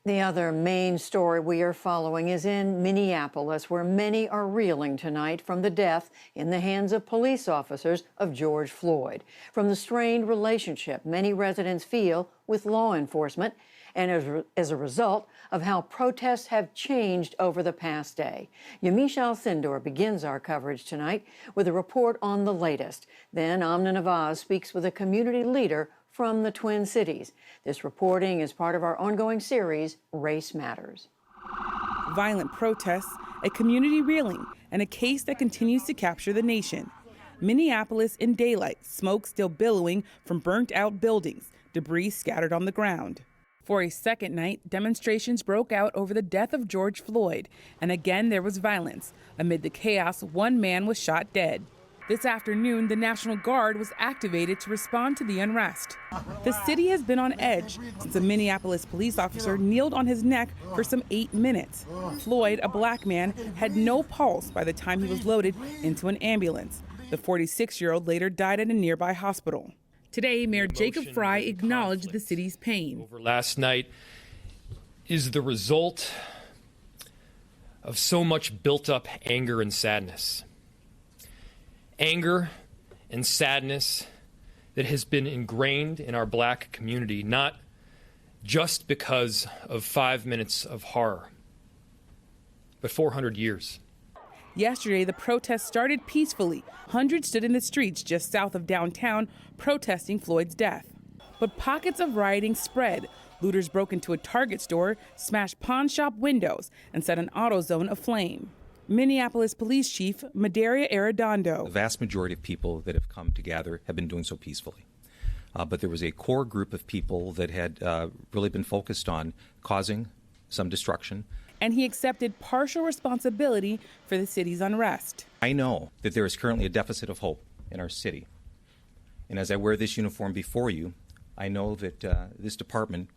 The other main story we are following is in Minneapolis, where many are reeling tonight from the death in the hands of police officers of George Floyd, from the strained relationship many residents feel with law enforcement, and as a result of how protests have changed over the past day. Yamiche Alcindor begins our coverage tonight with a report on the latest. Then Amna Nawaz speaks with a community leader from the Twin Cities. This reporting is part of our ongoing series, Race Matters. Violent protests, a community reeling, and a case that continues to capture the nation. Minneapolis in daylight, smoke still billowing from burnt-out buildings, debris scattered on the ground. For a second night, demonstrations broke out over the death of George Floyd, and again there was violence. Amid the chaos, one man was shot dead. This afternoon, the National Guard was activated to respond to the unrest. The city has been on edge since a Minneapolis police officer kneeled on his neck for some 8 minutes. Floyd, a black man, had no pulse by the time he was loaded into an ambulance. The 46-year-old later died at a nearby hospital. Today, Mayor Jacob Frey acknowledged the city's pain. Over last night is the result of so much built-up anger and sadness. Anger and sadness that has been ingrained in our black community, not just because of 5 minutes of horror, but 400 years. Yesterday, the protests started peacefully. Hundreds stood in the streets just south of downtown protesting Floyd's death. But pockets of rioting spread. Looters broke into a Target store, smashed pawn shop windows, and set an AutoZone aflame. Minneapolis Police Chief Medaria Arredondo. The vast majority of people that have come together have been doing so peacefully. But there was a core group of people that had really been focused on causing some destruction. And he accepted partial responsibility for the city's unrest. I know that there is currently a deficit of hope in our city. And as I wear this uniform before you, I know that this department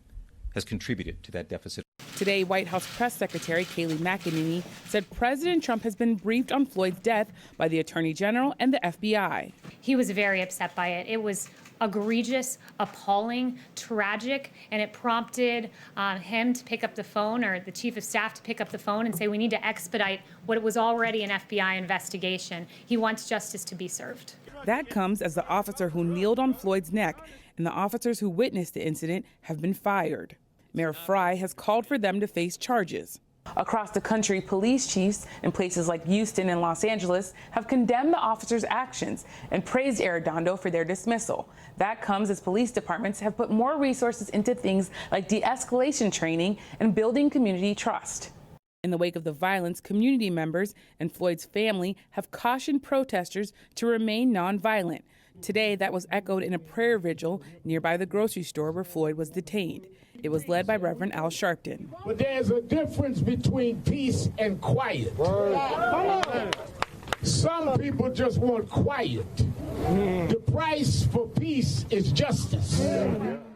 has contributed to that deficit. Today, White House Press Secretary Kayleigh McEnany said President Trump has been briefed on Floyd's death by the Attorney General and the FBI. He was very upset by it. It was egregious, appalling, tragic, and it prompted him to pick up the phone, or the chief of staff to pick up the phone and say, we need to expedite what was already an FBI investigation. He wants justice to be served. That comes as the officer who kneeled on Floyd's neck and the officers who witnessed the incident have been fired. Mayor Frey has called for them to face charges. Across the country, police chiefs in places like Houston and Los Angeles have condemned the officers' actions and praised Arredondo for their dismissal. That comes as police departments have put more resources into things like de-escalation training and building community trust. In the wake of the violence, community members and Floyd's family have cautioned protesters to remain nonviolent. Today, that was echoed in a prayer vigil nearby the grocery store where Floyd was detained. It was led by Reverend Al Sharpton. But there's a difference between peace and quiet. Some people just want quiet. The price for peace is justice.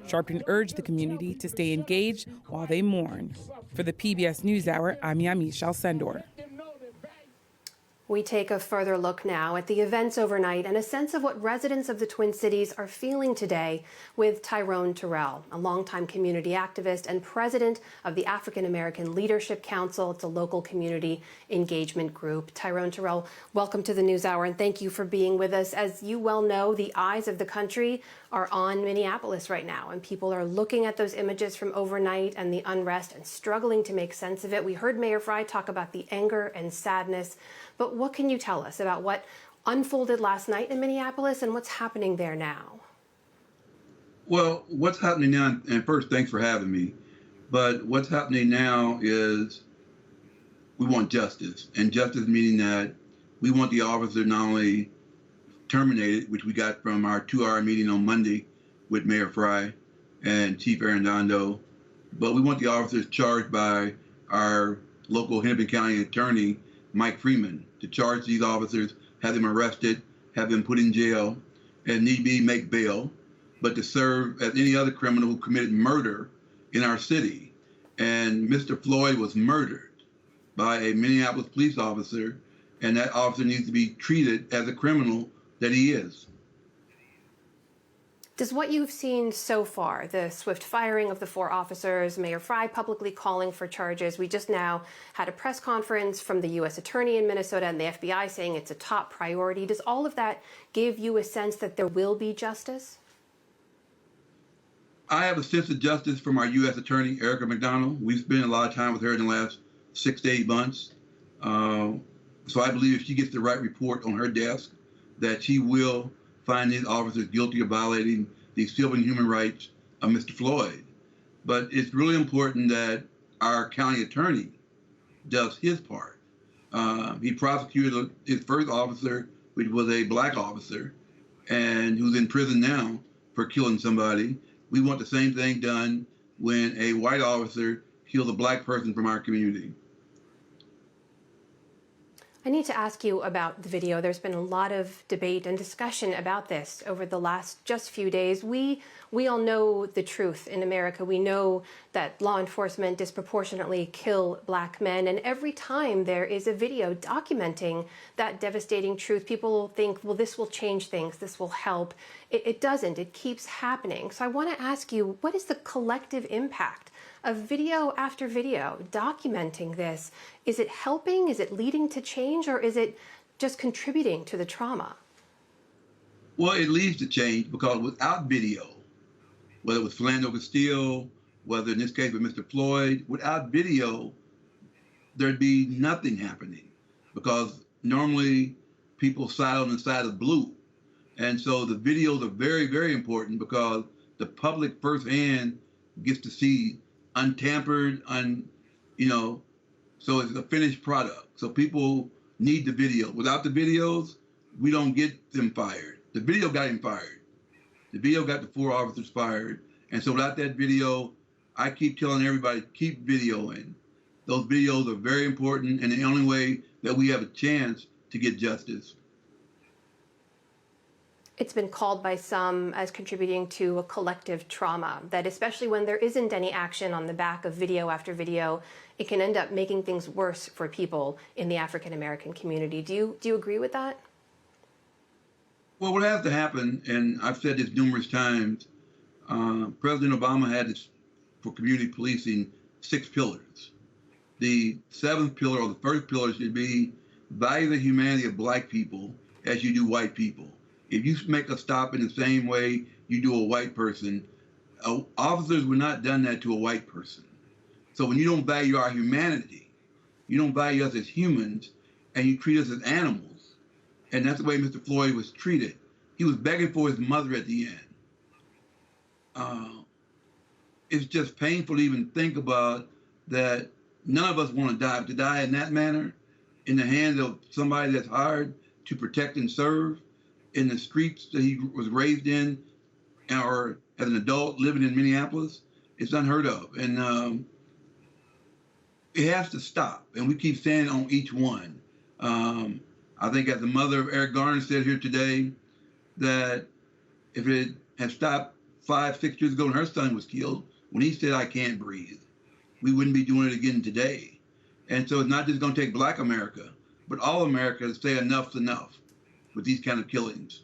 Sharpton urged the community to stay engaged while they mourn. For the PBS NewsHour, I'm Yamiche Alcindor. We take a further look now at the events overnight and a sense of what residents of the Twin Cities are feeling today with Tyrone Terrell, a longtime community activist and president of the African American Leadership Council. It's a local community engagement group. Tyrone Terrell, welcome to the NewsHour, and thank you for being with us. As you well know, the eyes of the country are on Minneapolis right now, and people are looking at those images from overnight and the unrest and struggling to make sense of it. We heard Mayor Frey talk about the anger and sadness, but what can you tell us about what unfolded last night in Minneapolis and what's happening there now? Well, what's happening now, and first, thanks for having me, but what's happening now is we want justice, and justice meaning that we want the officer not only terminated, which we got from our 2-hour meeting on Monday with Mayor Frey and Chief Arredondo, but we want the officers charged by our local Hennepin County attorney, Mike Freeman, to charge these officers, have them arrested, have them put in jail, and need be make bail, but to serve as any other criminal who committed murder in our city. And Mr. Floyd was murdered by a Minneapolis police officer, and that officer needs to be treated as a criminal that he is. Does what you've seen so far, the swift firing of the 4 officers, Mayor Frey publicly calling for charges, we just now had a press conference from the U.S. Attorney in Minnesota and the FBI saying it's a top priority. Does all of that give you a sense that there will be justice? I have a sense of justice from our U.S. Attorney, Erica McDonald. We've spent a lot of time with her in the last 6 to 8 months. So I believe if she gets the right report on her desk, that she will find these officers guilty of violating the civil and human rights of Mr. Floyd. But it's really important that our county attorney does his part. He prosecuted his first officer, which was a black officer, and who's in prison now for killing somebody. We want the same thing done when a white officer kills a black person from our community. I need to ask you about the video. There's been a lot of debate and discussion about this over the last just few days. We all know the truth in America. We know that law enforcement disproportionately kill black men. And every time there is a video documenting that devastating truth, people think, well, this will change things. This will help. It doesn't. It keeps happening. So I want to ask you, what is the collective impact of video after video documenting this? Is it helping? Is it leading to change? Or is it just contributing to the trauma? Well, it leads to change because without video, whether it was Philando Castile, whether in this case with Mr. Floyd, without video, there'd be nothing happening because normally people side on the side of blue. And so the videos are very, very important because the public firsthand gets to see untampered, so it's a finished product. So people need the video. Without the videos, we don't get them fired. The video got him fired. The video got the 4 officers fired. And so without that video, I keep telling everybody, keep videoing. Those videos are very important and the only way that we have a chance to get justice. It's been called by some as contributing to a collective trauma, that especially when there isn't any action on the back of video after video, it can end up making things worse for people in the African American community. Do you agree with that? Well, what has to happen, and I've said this numerous times, President Obama had this, for community policing, 6 pillars. The 7th pillar, or the first pillar, should be value the humanity of black people as you do white people. If you make a stop in the same way you do a white person, officers would not done that to a white person. So when you don't value our humanity, you don't value us as humans, and you treat us as animals, and that's the way Mr. Floyd was treated. He was begging for his mother at the end. It's just painful to even think about that. None of us want to die in that manner, in the hands of somebody that's hired to protect and serve, in the streets that he was raised in, or as an adult living in Minneapolis. It's unheard of. And it has to stop. And we keep saying on each one. I think as the mother of Eric Garner said here today, that if it had stopped 5, 6 years ago when her son was killed, when he said, "I can't breathe," we wouldn't be doing it again today. And so it's not just going to take Black America, but all America to say enough's enough with these kind of killings.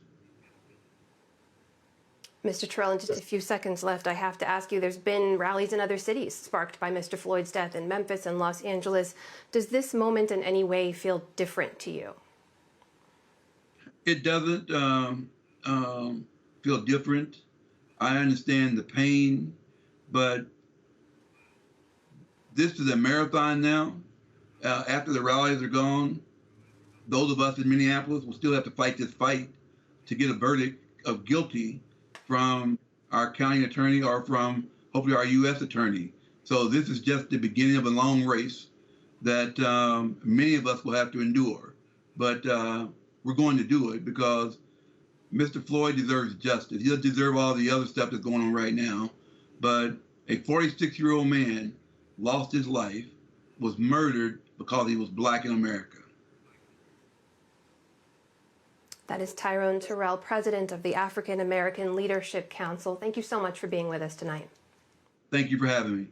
Mr. Terrell, in just a few seconds left, I have to ask you, there's been rallies in other cities sparked by Mr. Floyd's death in Memphis and Los Angeles. Does this moment in any way feel different to you? It doesn't feel different. I understand the pain, but this is a marathon now. After the rallies are gone, those of us in Minneapolis will still have to fight this fight to get a verdict of guilty from our county attorney or from hopefully our U.S. attorney. So this is just the beginning of a long race that many of us will have to endure. But we're going to do it because Mr. Floyd deserves justice. He doesn't deserve all the other stuff that's going on right now. But a 46-year-old man lost his life, was murdered because he was Black in America. That is Tyrone Terrell, president of the African American Leadership Council. Thank you so much for being with us tonight. Thank you for having me.